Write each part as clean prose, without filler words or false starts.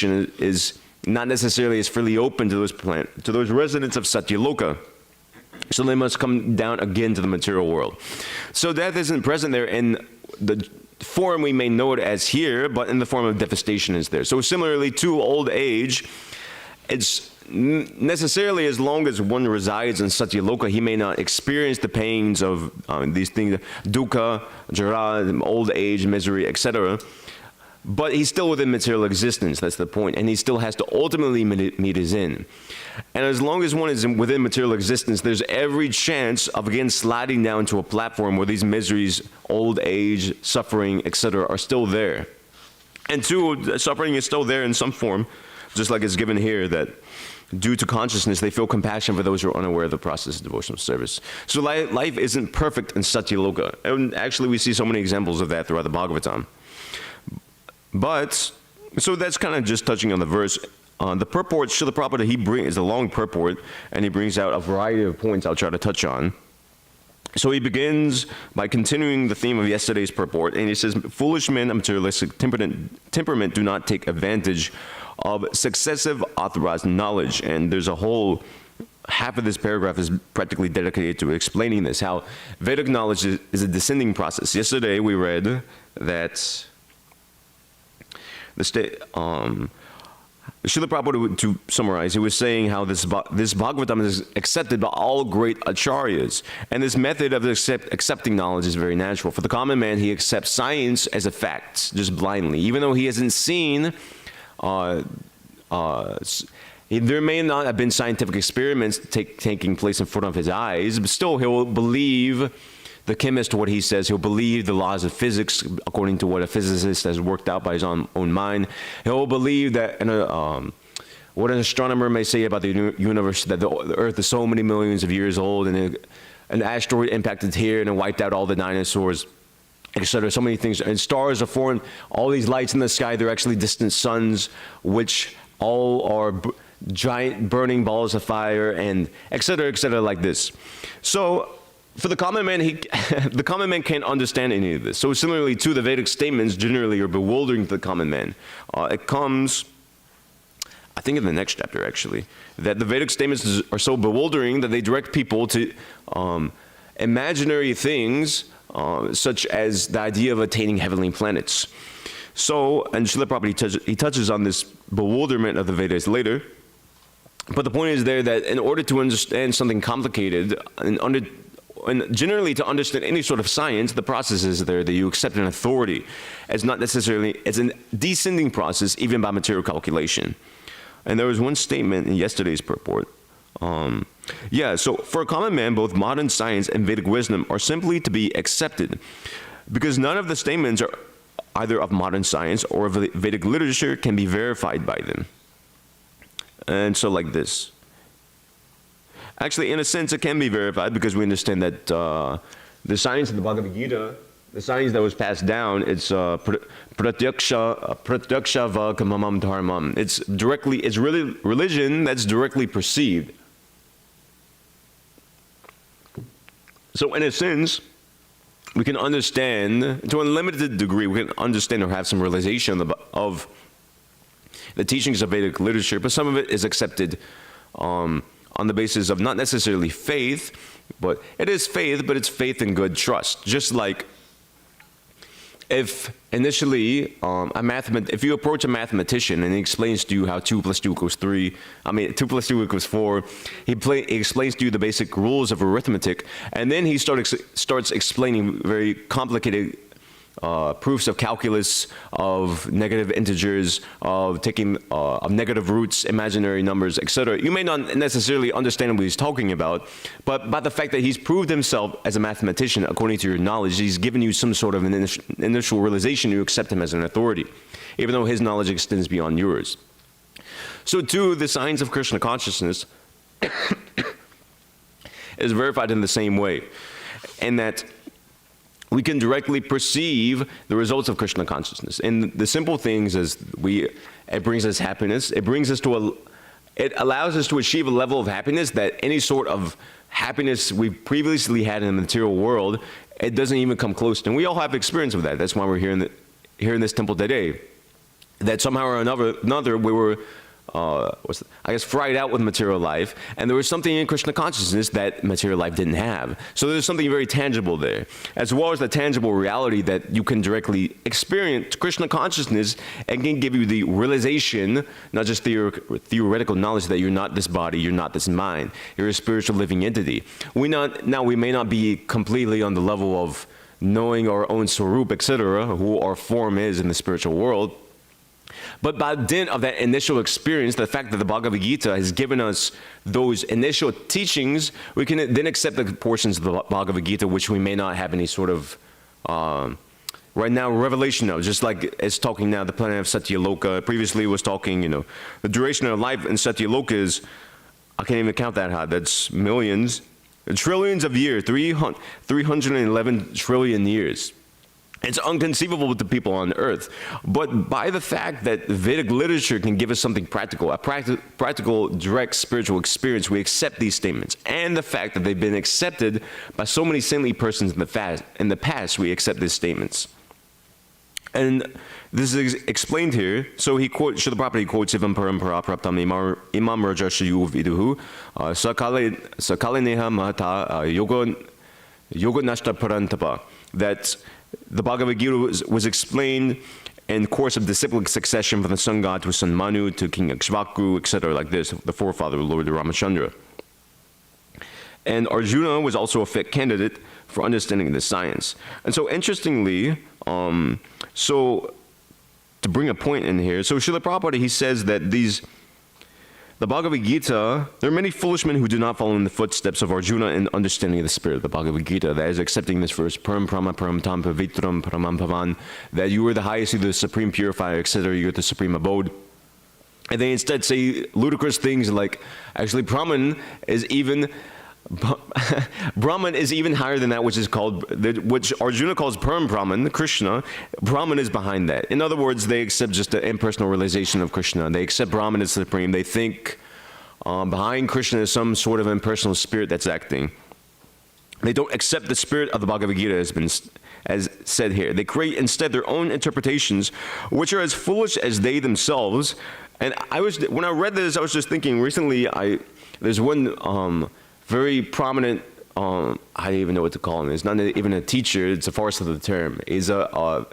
is not necessarily as freely open to those residents of Satyaloka. So they must come down again to the material world. So death isn't present there in the form we may know it as here, but in the form of devastation is there. So similarly to old age, it's necessarily as long as one resides in Satyaloka, he may not experience the pains of these things, dukkha, jara, old age, misery, etc. But he's still within material existence, that's the point, and he still has to ultimately meet his end. And as long as one is within material existence, there's every chance of again sliding down to a platform where these miseries, old age, suffering, etc. are still there. And two, suffering is still there in some form, just like it's given here that due to consciousness, they feel compassion for those who are unaware of the process of devotional service. So life isn't perfect in Satyaloka. And actually we see so many examples of that throughout the Bhagavatam. But, so that's kind of just touching on the verse. The purport, Srila Prabhupada, is a long purport, and he brings out a variety of points I'll try to touch on. So he begins by continuing the theme of yesterday's purport, and he says, foolish men of materialistic temperament do not take advantage of successive authorized knowledge. And there's a whole, half of this paragraph is practically dedicated to explaining this, how Vedic knowledge is a descending process. Yesterday we read that Srila Prabhupada, to summarize, he was saying how this Bhagavatam is accepted by all great acharyas. And this method of accepting knowledge is very natural. For the common man, he accepts science as a fact, just blindly. Even though he hasn't seen, there may not have been scientific experiments taking place in front of his eyes, but still he'll believe the chemist, what he says. He'll believe the laws of physics according to what a physicist has worked out by his own mind. He'll believe that what an astronomer may say about the universe, that the Earth is so many millions of years old, and an asteroid impacted here and it wiped out all the dinosaurs, etc. So many things. And stars are formed. All these lights in the sky, they're actually distant suns, which all are giant burning balls of fire, and etc., like this. So for the common man, the common man can't understand any of this. So similarly to the Vedic statements generally are bewildering to the common man. It comes, I think in the next chapter actually, that the Vedic statements are so bewildering that they direct people to imaginary things such as the idea of attaining heavenly planets. So, and Srila Prabhupada, he touches on this bewilderment of the Vedas later. But the point is there that in order to understand something complicated, and generally to understand any sort of science, the process is there that you accept an authority as not necessarily, as a descending process, even by material calculation. And there was one statement in yesterday's purport. So for a common man, both modern science and Vedic wisdom are simply to be accepted, because none of the statements are either of modern science or of Vedic literature can be verified by them. And so like this. Actually, in a sense, it can be verified because we understand that the science of the Bhagavad Gita, the science that was passed down, it's pratyaksha vakamamam dharmam. It's really religion that's directly perceived. So in a sense, we can understand, to a limited degree, we can understand or have some realization of the teachings of Vedic literature, but some of it is accepted on the basis of not necessarily faith, but it is faith, but it's faith in good trust. Just like if initially if you approach a mathematician and he explains to you how 2 + 2 = 3, 2 + 2 = 4, he explains to you the basic rules of arithmetic, and then he starts explaining very complicated proofs of calculus, of negative integers, of taking of negative roots, imaginary numbers, etc. You may not necessarily understand what he's talking about, but by the fact that he's proved himself as a mathematician according to your knowledge, he's given you some sort of an initial realization, you accept him as an authority, even though his knowledge extends beyond yours. So too, the science of Krishna consciousness is verified in the same way, in that we can directly perceive the results of Krishna consciousness. And the simple things is it brings us happiness. It allows us to achieve a level of happiness that any sort of happiness we've previously had in the material world, it doesn't even come close to. And we all have experience of that. That's why we're here in this temple today. that somehow or another we were, fried out with material life, and there was something in Krishna consciousness that material life didn't have. So there's something very tangible there, as well as the tangible reality that you can directly experience Krishna consciousness and can give you the realization, not just theoretical knowledge that you're not this body, you're not this mind, you're a spiritual living entity. We may not be completely on the level of knowing our own swarup, etc., who our form is in the spiritual world. But by dint of that initial experience, the fact that the Bhagavad Gita has given us those initial teachings, we can then accept the portions of the Bhagavad Gita which we may not have any sort of, right now, revelation of. Just like it's talking now, the planet of Satyaloka. Previously it was talking, the duration of life in Satyaloka is, I can't even count that high, that's millions, trillions of years, 311 trillion years. It's unconceivable to people on earth. But by the fact that Vedic literature can give us something practical, a practical, direct spiritual experience, we accept these statements. And the fact that they've been accepted by so many saintly persons in the past, we accept these statements. And this is explained here. So Srila Prabhupada quotes Ivam Parampara Praptam Imam Rajashayu Viduhu Sakale Neha Mahata Yoga Nashta Parantapa, that the Bhagavad Gita was explained in course of disciplic succession from the sun god to son Manu to King Ikshvaku, etc., like this, the forefather of Lord Ramachandra. And Arjuna was also a fit candidate for understanding this science. And so interestingly, so to bring a point in here, so Srila Prabhupada, he says that the Bhagavad Gita, there are many foolish men who do not follow in the footsteps of Arjuna in understanding the spirit of the Bhagavad Gita. That is accepting this verse, Param Brahma Param Tam Pavitram Paramam Pavan, that you are the highest, you are the supreme purifier, etc., you are the supreme abode. And they instead say ludicrous things like, actually Brahman is even higher than that, which Arjuna calls Param Brahman, Krishna. Brahman is behind that. In other words, they accept just the impersonal realization of Krishna. They accept Brahman as supreme. They think behind Krishna is some sort of impersonal spirit that's acting. They don't accept the spirit of the Bhagavad Gita as said here. They create instead their own interpretations, which are as foolish as they themselves. And when I read this, I was just thinking recently, there's one very prominent, I don't even know what to call him. He's not even a teacher, it's a farce of the term. He's a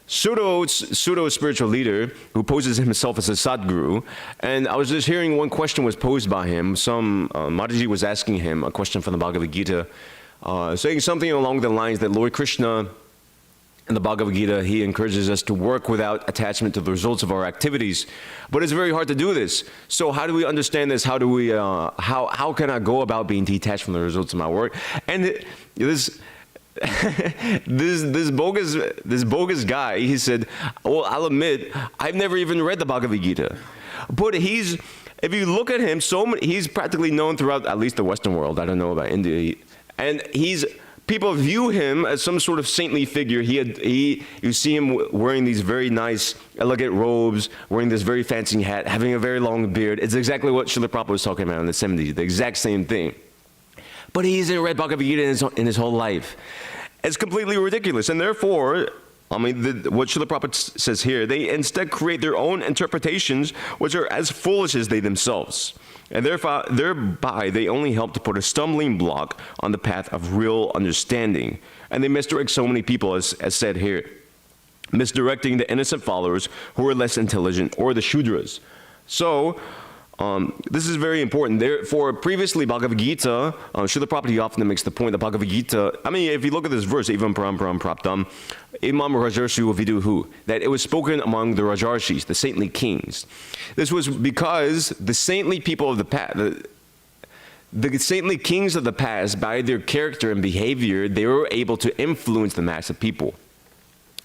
pseudo-spiritual leader who poses himself as a Sadguru. And I was just hearing one question was posed by him. Mataji was asking him a question from the Bhagavad Gita, saying something along the lines that Lord Krishna, in the Bhagavad Gita, he encourages us to work without attachment to the results of our activities. But it's very hard to do this. So how do we understand this? How do we, how can I go about being detached from the results of my work? And this bogus guy, he said, well, I'll admit, I've never even read the Bhagavad Gita. But if you look at him, he's practically known throughout at least the Western world. I don't know about India. And people view him as some sort of saintly figure. You see him wearing these very nice, elegant robes, wearing this very fancy hat, having a very long beard. It's exactly what Srila Prabhupada was talking about in the 70s, the exact same thing. But he hasn't read Bhagavad Gita in his whole life. It's completely ridiculous. And therefore, what Srila Prabhupada says here, they instead create their own interpretations, which are as foolish as they themselves. And thereby, they only help to put a stumbling block on the path of real understanding. And they misdirect so many people, as said here, misdirecting the innocent followers who are less intelligent, or the Shudras. So, this is very important. Therefore, previously, Bhagavad Gita, Srila Prabhupada often makes the point that Bhagavad Gita, if you look at this verse, Evam Param Praptam, Imam Rajarshu Viduhu, that it was spoken among the Rajarshis, the saintly kings. This was because the saintly people of the past, the saintly kings of the past, by their character and behavior, they were able to influence the mass of people.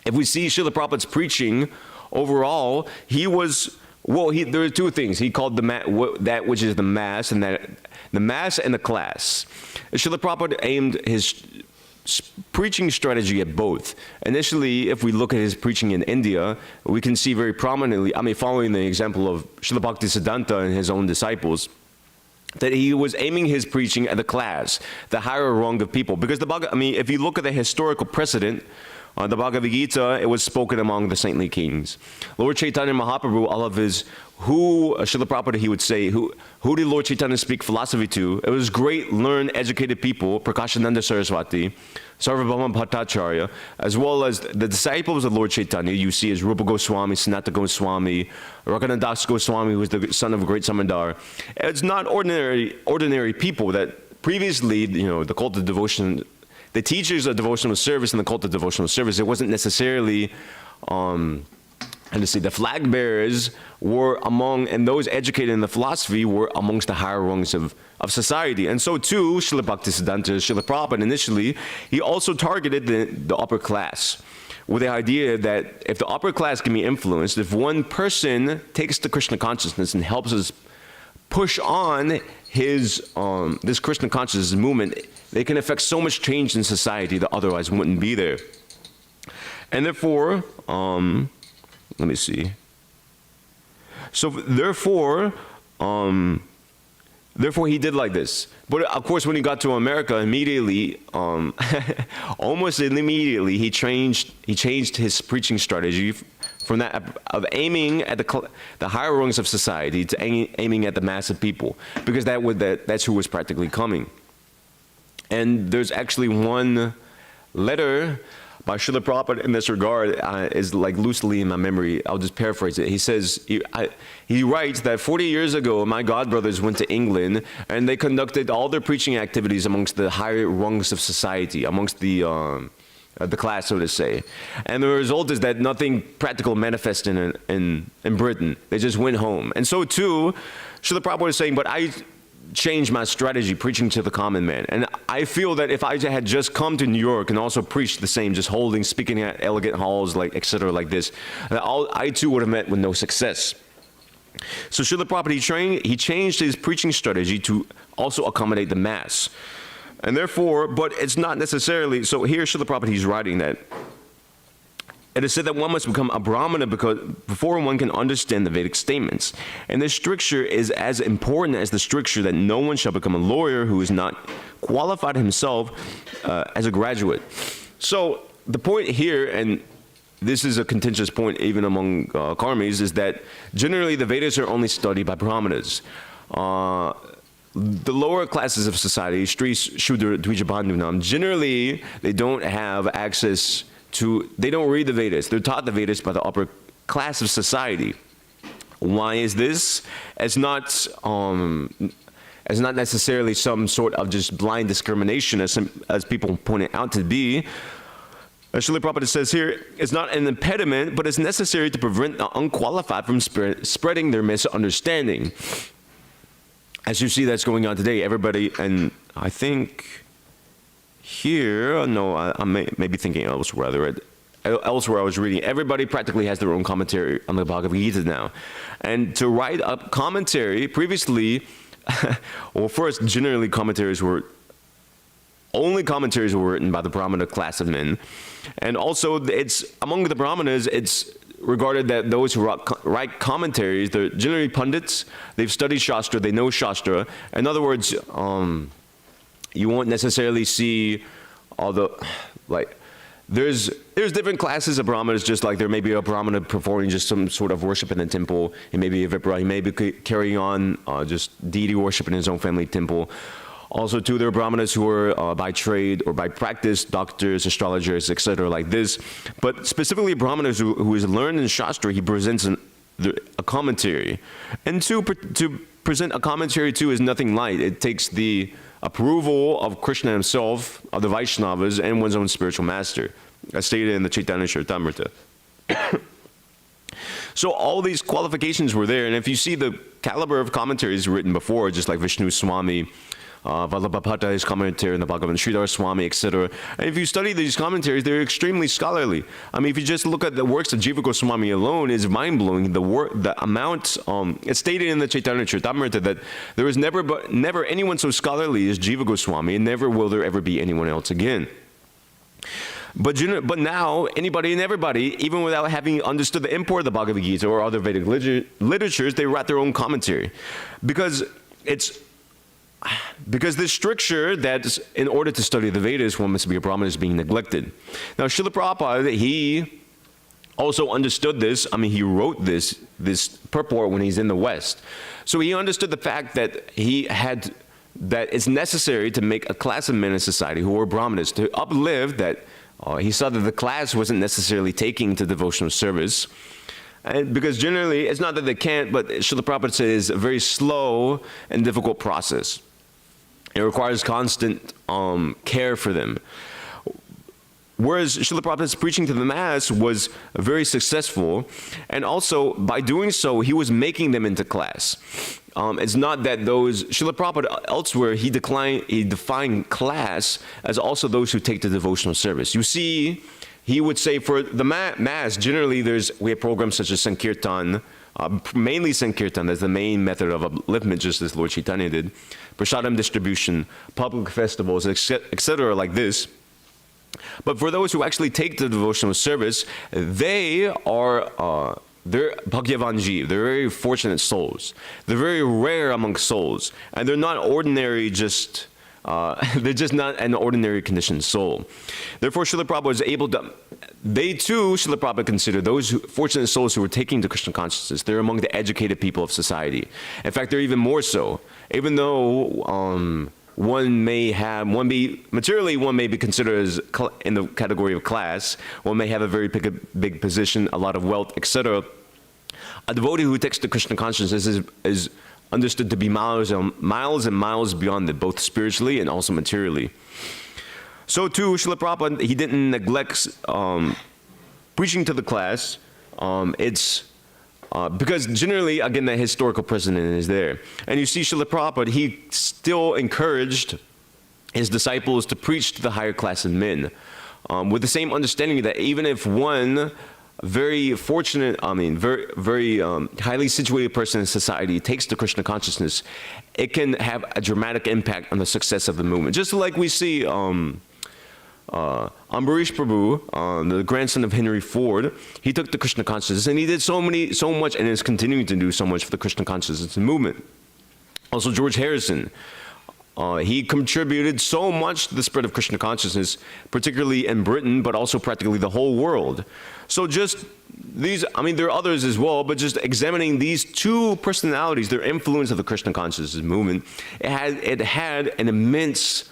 If we see Srila Prabhupada's preaching, overall, there are two things. He called that which is the mass, and the mass and the class. Srila Prabhupada aimed his preaching strategy at both. Initially, if we look at his preaching in India, we can see very prominently, following the example of Srila Bhaktisiddhanta and his own disciples, that he was aiming his preaching at the class, the higher rung of people. Because if you look at the historical precedent, The Bhagavad Gita, it was spoken among the saintly kings. Lord Chaitanya Mahaprabhu, all of his, Srila Prabhupada, he would say, who did Lord Chaitanya speak philosophy to? It was great, learned, educated people, Prakashananda Saraswati, Sarvabhauma Bhattacharya, as well as the disciples of Lord Chaitanya. You see as Rupa Goswami, Sanatana Goswami, Raghunadas Goswami, who was the son of a great Samandar. It's not ordinary people that previously, the cult of devotion, the teachers of devotional service and the cult of devotional service, it wasn't necessarily, the flag bearers were among, and those educated in the philosophy were amongst the higher rungs of society. And so too, Srila Bhaktisiddhanta, Srila Prabhupada, initially, he also targeted the upper class with the idea that if the upper class can be influenced, if one person takes the Krishna consciousness and helps us push on his this Krishna consciousness movement, they can affect so much change in society that otherwise wouldn't be there. And therefore, let me see. So therefore he did like this. But of course, when he got to America, immediately, almost immediately, he changed his preaching strategy from that of aiming at the higher rungs of society to aiming at the mass of people, because that's who was practically coming. And there's actually one letter by Srila Prabhupada in this regard, is like loosely in my memory. I'll just paraphrase it. He says, he writes that 40 years ago, my godbrothers went to England and they conducted all their preaching activities amongst the higher rungs of society, amongst the class, so to say. And the result is that nothing practical manifested in Britain. They just went home. And so too, Srila Prabhupada is saying, but I changed my strategy preaching to the common man. And I feel that if I had just come to New York and also preached the same, just speaking at elegant halls, like etc., like this, I too would have met with no success. So Srila Prabhupada, he changed his preaching strategy to also accommodate the mass. And therefore, but it's not necessarily, so here Srila Prabhupada, he's writing that it is said that one must become a Brahmana before one can understand the Vedic statements. And this stricture is as important as the stricture that no one shall become a lawyer who is not qualified himself as a graduate. So the point here, and this is a contentious point even among karmis, is that generally the Vedas are only studied by Brahmanas. The lower classes of society, Stri, Shudra, Dvijabandhunam, generally they don't have access they don't read the Vedas. They're taught the Vedas by the upper class of society. Why is this? As not necessarily some sort of just blind discrimination, as people point it out to be. As Srila Prabhupada says here, it's not an impediment, but it's necessary to prevent the unqualified from spreading their misunderstanding. As you see, that's going on today. Everybody, and I think here, no, I may be thinking elsewhere. Elsewhere I was reading, everybody practically has their own commentary on the Bhagavad Gita now. And to write a commentary, previously, well, first, generally only commentaries were written by the Brahmana class of men. And also, it's among the Brahmanas, it's regarded that those who write commentaries, they're generally pundits, they've studied Shastra, they know Shastra. In other words, you won't necessarily see all the, like, there's different classes of Brahmanas, just like there may be a Brahmana performing just some sort of worship in the temple. He may be a Vipra, he may be carrying on just deity worship in his own family temple. Also, too, there are Brahmanas who are by trade or by practice, doctors, astrologers, etc., like this. But specifically, Brahmanas who is learned in Shastra, he presents a commentary. And to present a commentary, too, is nothing light. It takes the approval of Krishna himself, of the Vaishnavas, and one's own spiritual master, as stated in the Chaitanya Charitamrita. So all these qualifications were there, and if you see the caliber of commentaries written before, just like Vishnu Swami, Vallabhapata, his commentary in the Bhagavan, Sridhar Swami, etc. And if you study these commentaries, they're extremely scholarly. I mean, if you just look at the works of Jiva Goswami alone, is mind-blowing. The amount, it's stated in the Chaitanya Charitamrita that there is never anyone so scholarly as Jiva Goswami, and never will there ever be anyone else again. But now, anybody and everybody, even without having understood the import of the Bhagavad Gita or other Vedic literatures, they write their own commentary. Because it's because this stricture that in order to study the Vedas, one must be a Brahmin is being neglected. Now, Srila Prabhupada, he also understood this. I mean, he wrote this purport when he's in the West. So he understood the fact that that it's necessary to make a class of men in society who are Brahmanas to uplift that. He saw that the class wasn't necessarily taking to devotional service. And because generally, it's not that they can't, but Srila Prabhupada says it's a very slow and difficult process. It requires constant care for them. Whereas Srila Prabhupada's preaching to the mass was very successful, and also by doing so, he was making them into class. It's not that those, Srila Prabhupada elsewhere, he defined class as also those who take the devotional service. You see, he would say for the mass, generally we have programs such as Sankirtan, mainly Sankirtan, that's the main method of upliftment, just as Lord Chaitanya did, prasadam distribution, public festivals, etc. like this. But for those who actually take the devotional service, they are they're Bhagyavan Jeev. They're very fortunate souls. They're very rare among souls, and they're not ordinary. They're just not an ordinary conditioned soul. Therefore, Srila Prabhupada was able to. They too, Srila Prabhupada considered those fortunate souls who were taking to Krishna consciousness. They're among the educated people of society. In fact, they're even more so. Even though one may be considered as in the category of class. One may have a very big position, a lot of wealth, etc. A devotee who takes to Krishna consciousness is understood to be miles and miles beyond it, both spiritually and also materially. So too, Srila Prabhupada, he didn't neglect preaching to the class. Because generally, again, the historical precedent is there. And you see Srila Prabhupada, he still encouraged his disciples to preach to the higher class of men, with the same understanding that even if one very fortunate, very highly situated person in society takes to Krishna consciousness, it can have a dramatic impact on the success of the movement. Just like we see Ambarish Prabhu, the grandson of Henry Ford, he took the Krishna consciousness and he did so much and is continuing to do so much for the Krishna consciousness movement. Also George Harrison, he contributed so much to the spread of Krishna consciousness, particularly in Britain, but also practically the whole world. So just these, there are others as well, but just examining these two personalities, their influence of the Krishna consciousness movement, it had an immense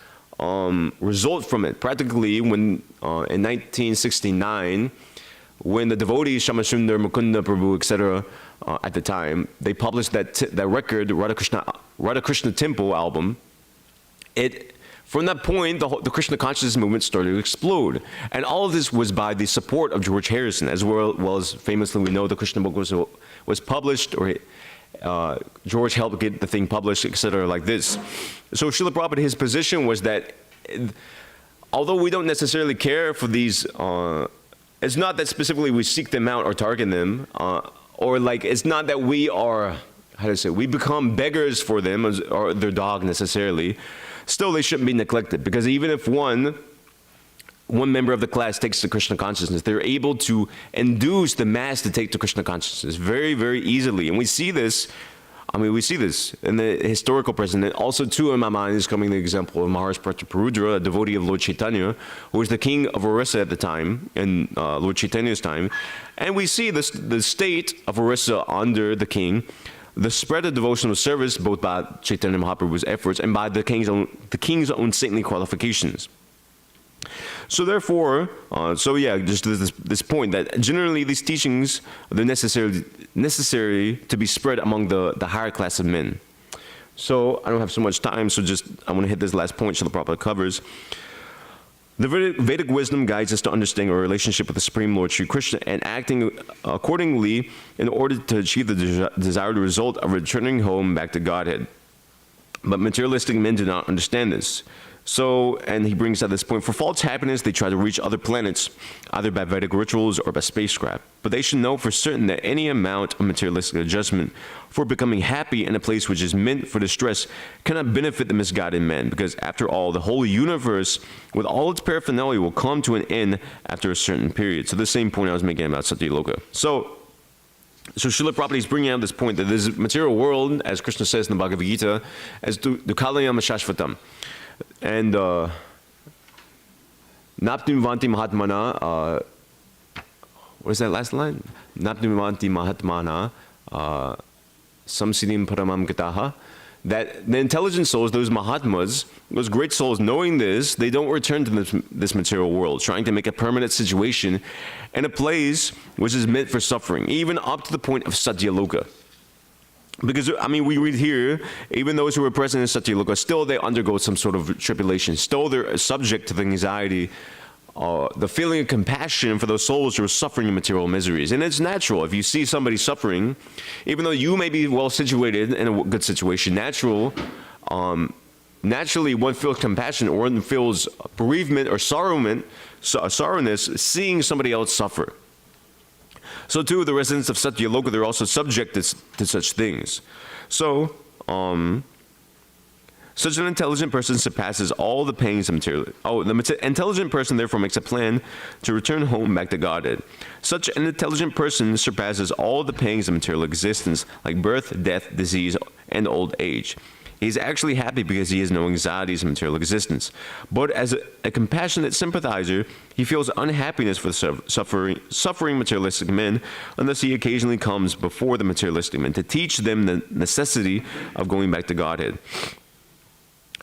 result from it. Practically, when in 1969, when the devotees Shamasundar, Mukunda Prabhu, etc., at the time, they published that record, Radha Krishna Temple album. From that point, the Krishna consciousness movement started to explode, and all of this was by the support of George Harrison, as well as famously we know the Krishna book was published, or George helped get the thing published, etc. like this. So Srila Prabhupada, his position was that although we don't necessarily care for these, it's not that specifically we seek them out or target them, or like it's not that we are, we become beggars for them or their dog necessarily. Still, they shouldn't be neglected, because even if one member of the class takes to Krishna consciousness, they're able to induce the mass to take to Krishna consciousness very, very easily. And we see this, we see this in the historical precedent. Also, too, in my mind is coming the example of Maharaj Prataparudra, a devotee of Lord Chaitanya, who was the king of Orissa at the time, in Lord Chaitanya's time. And we see this, the state of Orissa under the king, the spread of devotional service, both by Chaitanya Mahaprabhu's efforts and by the king's own saintly qualifications. So therefore, just this point that generally these teachings, they're necessary to be spread among the higher class of men. So I don't have so much time, so I want to hit this last point Srila Prabhupada covers. The Vedic wisdom guides us to understand our relationship with the Supreme Lord Sri Krishna and acting accordingly in order to achieve the desired result of returning home back to Godhead. But materialistic men do not understand this. So, and he brings out this point, for false happiness, they try to reach other planets, either by Vedic rituals or by spacecraft. But they should know for certain that any amount of materialistic adjustment for becoming happy in a place which is meant for distress cannot benefit the misguided man, because after all, the whole universe, with all its paraphernalia, will come to an end after a certain period. So the same point I was making about Satyaloka. So, So Srila Prabhupada is bringing out this point that this material world, as Krishna says in the Bhagavad Gita, as dukalayam shashvatam. And napnivanti mahatmana, what is that last line? Napnivanti mahatmana samsiddhim paramam gataha. That the intelligent souls, those Mahatmas, those great souls, knowing this, they don't return to this material world, trying to make a permanent situation in a place which is meant for suffering, even up to the point of Satyaloka. Because, I mean, we read here, even those who are present in Satyaloka, still they undergo some sort of tribulation. Still they're subject to the anxiety, the feeling of compassion for those souls who are suffering in material miseries. And it's natural. If you see somebody suffering, even though you may be well situated in a good situation, naturally one feels compassion or one feels bereavement or sorrowness seeing somebody else suffer. So too, the residents of Satyaloka, they're also subject to such things. So, such an intelligent person surpasses all the pains of material. The intelligent person therefore makes a plan to return home back to Godhead. Such an intelligent person surpasses all the pangs of material existence, like birth, death, disease, and old age. He is actually happy because he has no anxieties of material existence. But as a compassionate sympathizer, he feels unhappiness for the suffering materialistic men, unless he occasionally comes before the materialistic men to teach them the necessity of going back to Godhead.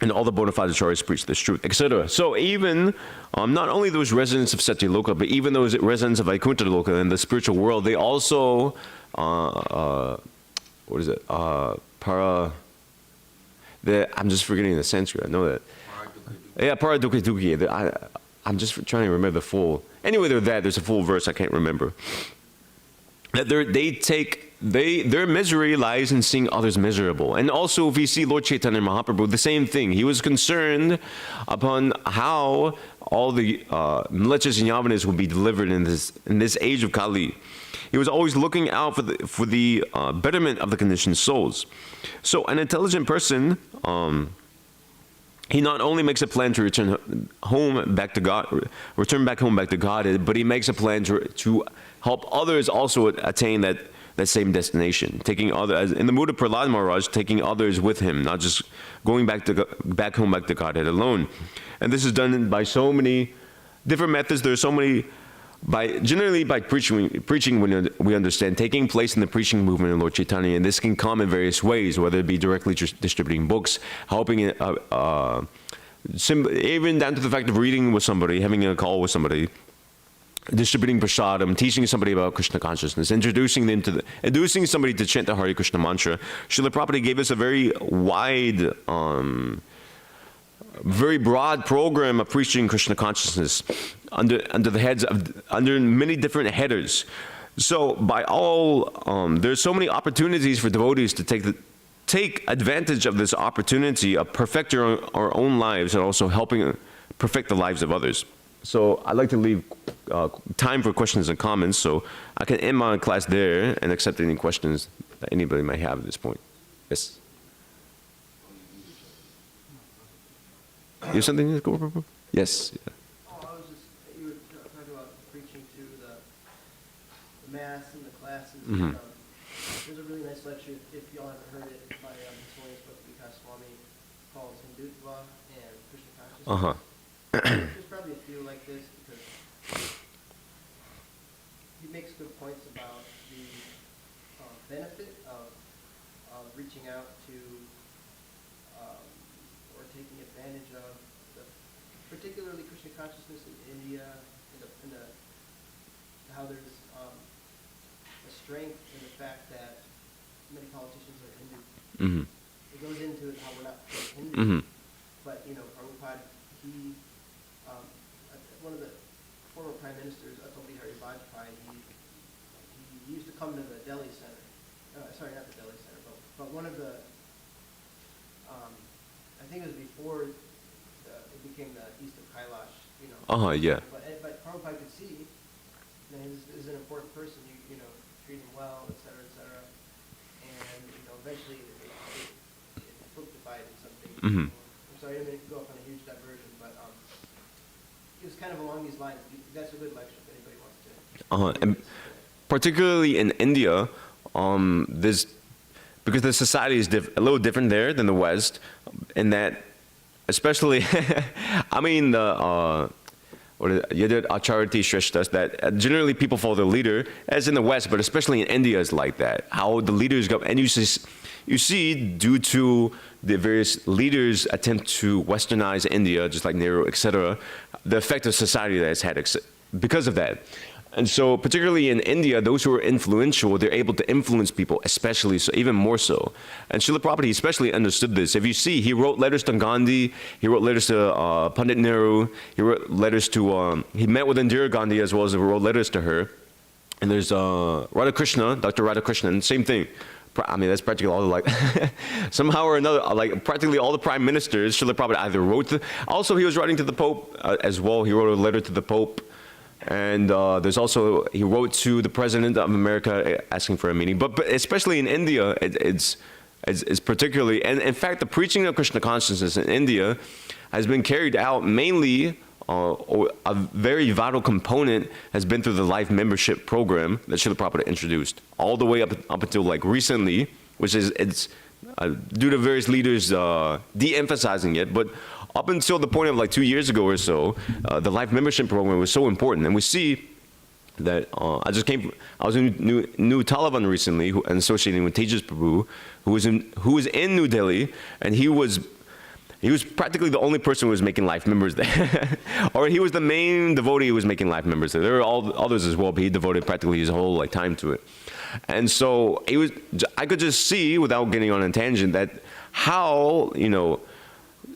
And all the bona fide acharyas preach this truth, etc. So even, not only those residents of Satyaloka, but even those residents of Vaikuntha Loka in the spiritual world, they also, I'm just forgetting the Sanskrit, I know that. Yeah, Paradukhi. I'm just trying to remember the full. Anyway, there's a full verse, I can't remember. That their misery lies in seeing others miserable. And also, if we see Lord Chaitanya Mahaprabhu, the same thing. He was concerned upon how all the Mlechas and Yavanas would be delivered in this age of Kali. He was always looking out for the betterment of the conditioned souls. So an intelligent person, he not only makes a plan to return back home back to God, but he makes a plan to help others also attain that same destination, taking others, in the mood of Prahlad Maharaj, taking others with him, not just going back home back to Godhead alone. And this is done by so many different methods. There are so many, generally by preaching we understand, taking place in the preaching movement of Lord Chaitanya, and this can come in various ways, whether it be directly distributing books, helping, even down to the fact of reading with somebody, having a call with somebody, distributing prasadam, teaching somebody about Krishna consciousness, inducing somebody to chant the Hare Krishna mantra. Srila Prabhupada gave us a very wide, very broad program of preaching Krishna consciousness under many different headers. So there's so many opportunities for devotees to take advantage of this opportunity of perfecting our own lives and also helping perfect the lives of others. So I'd like to leave time for questions and comments, so I can end my class there and accept any questions that anybody might have at this point. Yes? You have something to go over? Yes. Yeah. You were talking about preaching to the mass and the classes. Mm-hmm. There's a really nice lecture, if y'all haven't heard it, by Miscellaneous Vikas Swami called Hindutva and Krishna Consciousness. Uh-huh. There's probably a few like this because he makes good points about the benefit of reaching out to or taking advantage of particularly Krishna consciousness in India, how there's a strength in the fact that many politicians are Hindu. Mm-hmm. It goes into how we're not Hindu, Mm-hmm. but Prabhupada, one of the former prime ministers, Atal Bihari Vajpayee, he used to come to the Delhi Center. Sorry, not the Delhi Center, but one of the, I think it was before it became the east of Kailash, Yeah. But Prabhupada could see, this is an important person, treat him well, et cetera, and, eventually it fructified in something. Mm-hmm. I'm sorry, I didn't mean to go off on a huge diversion, but it was kind of along these lines. That's a good lecture if anybody wants to. And particularly in India, there's, because the society is a little different there than the West, in that, especially, I mean, Yadid Acharati Shrishtas, that generally people follow the leader, as in the West, but especially in India is like that. How the leaders go, and you see, due to the various leaders attempt to westernize India, just like Nehru, etc., the effect of society that it's had because of that. And so, particularly in India, those who are influential, they're able to influence people, especially so, even more so. And Srila Prabhupada especially understood this. If you see, he wrote letters to Gandhi, he wrote letters to Pandit Nehru, he wrote letters to, he met with Indira Gandhi as well as he wrote letters to her. And there's Radhakrishna, Dr. Radhakrishnan, same thing. I mean, that's practically all the, like, somehow or another, like practically all the prime ministers, Srila Prabhupada either wrote to, also he was writing to the Pope as well. He wrote a letter to the Pope. And there's also, he wrote to the President of America asking for a meeting. But especially in India, it's particularly, and in fact, the preaching of Krishna consciousness in India has been carried out mainly, a very vital component has been through the life membership program that Srila Prabhupada introduced, all the way up until like recently, which is, it's due to various leaders de-emphasizing it, but up until the point of like 2 years ago or so, the life membership program was so important. And we see that, I was in New Taliban recently, and associating with Tejas Prabhu, who was in New Delhi, and he was practically the only person who was making life members there. Or he was the main devotee who was making life members there. There were all others as well, but he devoted practically his whole like time to it. And so I could just see, without getting on a tangent, that how, you know,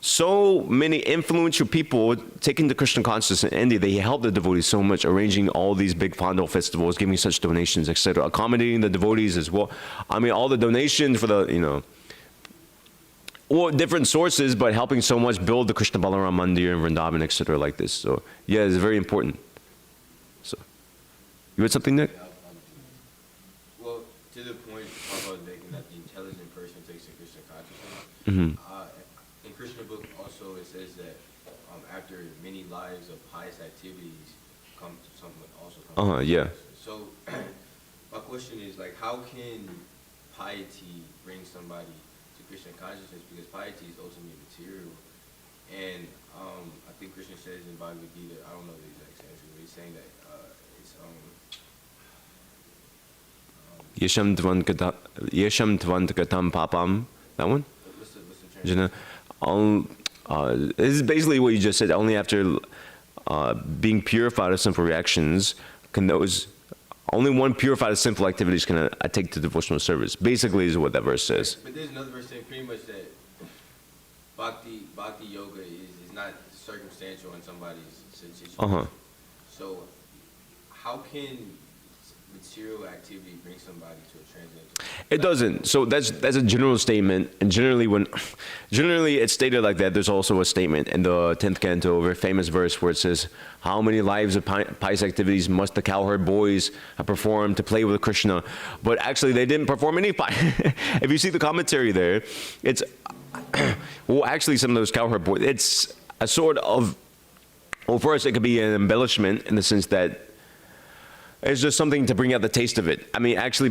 so many influential people taking the Krishna consciousness in India, they helped the devotees so much, arranging all these big Fondal festivals, giving such donations, etc., accommodating the devotees as well. I mean, all the donations for the, you know, or different sources, but helping so much build the Krishna Balaram Mandir and Vrindavan, etc., like this. So, yeah, it's very important. So, you had something, Nick? Well, to the point about making that the intelligent person takes the Krishna consciousness. Mm-hmm. In Krishna book also it says that after many lives of pious activities come someone also comes. Yeah. So my question is, like, how can piety bring somebody to Krishna consciousness, because piety is ultimately material, and I think Krishna says in Bhagavad Gita, I don't know the exact answer, but he's saying that it's Yesham Tvantagatam Papam, that one? what's the translation? This is basically what you just said. Only after being purified of sinful reactions can those, only one purified of sinful activities can take to devotional service. Basically is what that verse says. But there's another verse saying pretty much that bhakti yoga is not circumstantial in somebody's situation. So how can material activity bring somebody to a transcendental? It doesn't. So that's a general statement, and generally it's stated like that. There's also a statement in the 10th canto, a very famous verse where it says, "How many lives of pious activities must the cowherd boys have performed to play with Krishna?" But actually, they didn't perform any. If you see the commentary there, it's well, actually, some of those cowherd boys, it's a sort of, well, first it could be an embellishment in the sense that it's just something to bring out the taste of it. I mean, actually,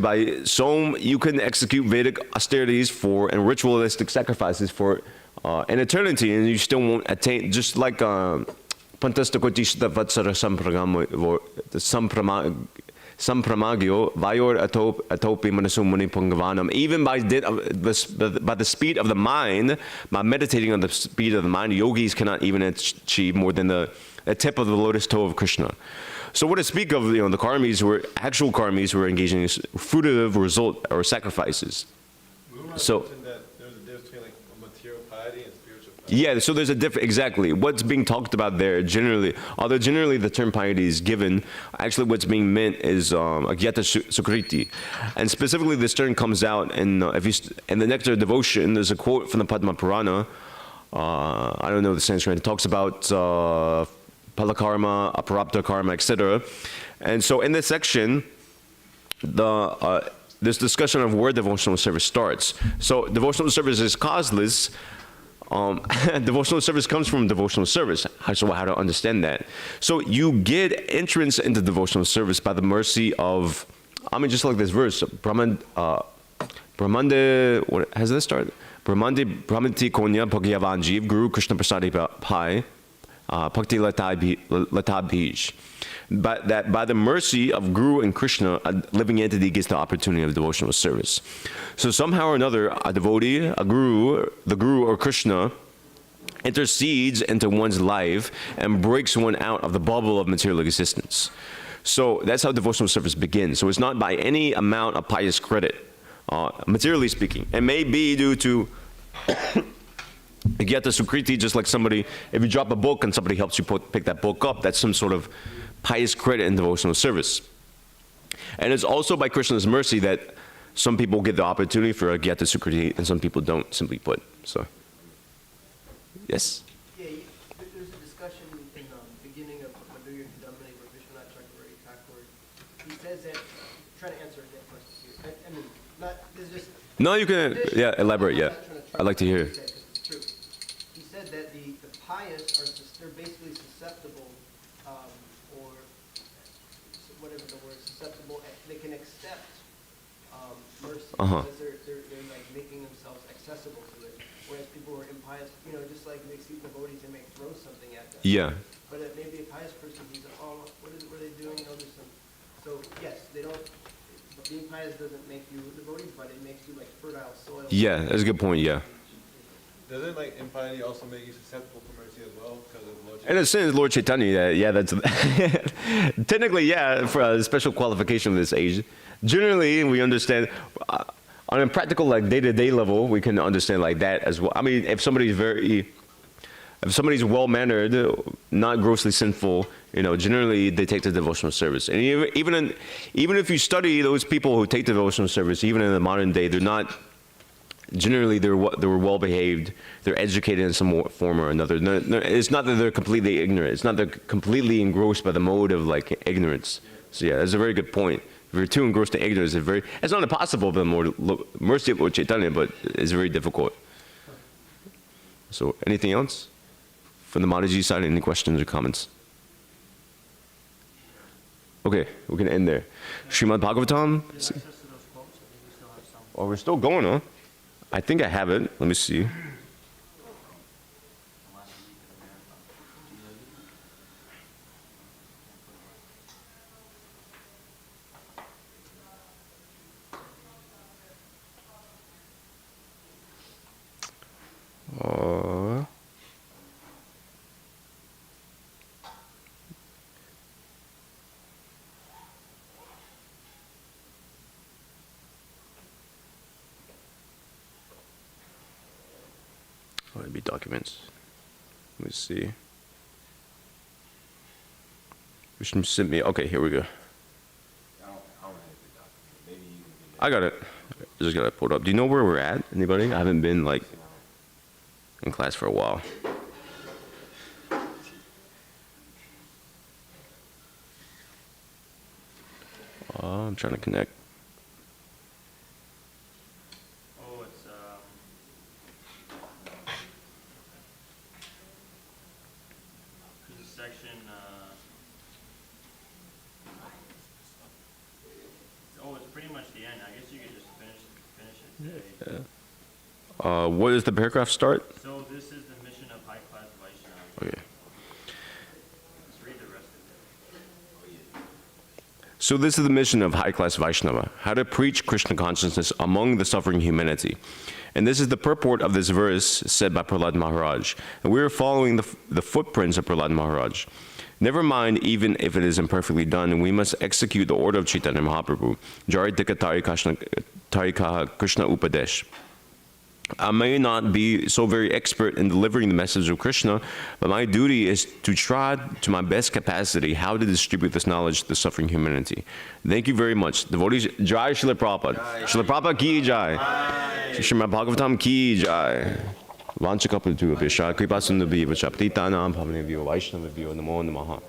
you can execute Vedic austerities and ritualistic sacrifices for an eternity, and you still won't attain, just like Pantastakotishta Vatsara Sampramagyo, Vayor Atopi Manasumuni Pungavanam. Even by the speed of the mind, by meditating on the speed of the mind, yogis cannot even achieve more than the tip of the lotus toe of Krishna. So what to speak of, the karmis who were actual karmis who were engaging in fruitive result or sacrifices. So that there's a difference between like material piety and spiritual piety. yeah, so there's a difference, exactly. What's being talked about there generally, although generally the term piety is given, actually what's being meant is agyata sukriti. And specifically this term comes out in the Nectar of Devotion. There's a quote from the Padma Purana, I don't know the Sanskrit, it talks about palakarma, aparapta karma, etc. And so in this section, this discussion of where devotional service starts. So devotional service is causeless. Devotional service comes from devotional service. So how to understand that? So you get entrance into devotional service by the mercy of I mean, just like this verse, Brahmande, what has this started? Brahmanti Konya Bhagyavan Jeev Guru Krishna Prasadi Pai Bhakti Lata Bij. But that by the mercy of Guru and Krishna, a living entity gets the opportunity of devotional service. So somehow or another, a devotee, a guru, the Guru or Krishna, intercedes into one's life and breaks one out of the bubble of material existence. So that's how devotional service begins. So it's not by any amount of pious credit, materially speaking. It may be due to Gyata Sukriti, just like somebody, if you drop a book and somebody helps you pick that book up, that's some sort of pious credit in devotional service. And it's also by Krishna's mercy that some people get the opportunity for a Gyata Sukriti and some people don't, simply put. So, yes? Yeah, there's a discussion in the beginning of Madhurya Kadambini where Vishwanath Chakravarti Thakur, he says that, trying to answer that question here. I mean, not, this is just. No, you can, yeah, elaborate, yeah. I'd like to hear. It's true. He said that the pious are, they're basically susceptible, or whatever the word, susceptible, they can accept mercy. Because they're like making themselves accessible to it. Whereas people who are impious, you know, just like they see devotees, they may throw something at them. Yeah. But it may be a pious person, he's like, oh, what are they doing? You know, there's some. So yes, they don't. Being pious doesn't make you a devotee, but it makes you like fertile soil. Yeah, that's a good point, yeah. Doesn't like impiety also make you susceptible to mercy as well? Because of Lord In a sense, Lord Chaitanya, yeah, that's technically, yeah, for a special qualification of this age. Generally, we understand on a practical, like day-to-day level, we can understand like that as well. I mean, if somebody's well-mannered, not grossly sinful, you know, generally they take the devotional service. And even if you study those people who take devotional service, even in the modern day, they're not. Generally, they were well behaved. They're educated in some form or another. No, it's not that they're completely ignorant. It's not that they're completely engrossed by the mode of like ignorance. So yeah, that's a very good point. If you're too engrossed in ignorance, it's not impossible of the more mercy of Lord Chaitanya, but it's very difficult. So anything else from the Mataji side? Any questions or comments? Okay, we can end there. Srimad Bhagavatam. Oh, we're still going, huh? I think I have it. Let me see. It'd be documents. Let me see. Vishnu sent me. Okay, here we go. I don't have the document. Maybe you can. I got it. I just got it pulled up. Do you know where we're at? Anybody? I haven't been like in class for a while. I'm trying to connect. Oh, it's there's a section. Oh, it's pretty much the end. I guess you could just finish it today. What does the paragraph start? So this is the mission of high-class Vaishnavas. Okay. Let's read the rest of it. So this is the mission of high-class Vaishnava, how to preach Krishna consciousness among the suffering humanity. And this is the purport of this verse said by Prahlad Maharaj. And we are following the footprints of Prahlad Maharaj. Never mind, even if it is imperfectly done, we must execute the order of Chaitanya Mahaprabhu. Jaritika Tarikaha Krishna Upadesh. I may not be so very expert in delivering the message of Krishna, but my duty is to try to my best capacity how to distribute this knowledge to the suffering humanity. Thank you very much. Devotees, Jai Srila Prabhupada. Srila Prabhupada ki Jai. Srimad Bhagavatam ki Jai. Vanchakapatu Abhisha, Kripasundabi, Vachaptitanam, Pavnevyo, Vaishnavavyo, Namo Namaha.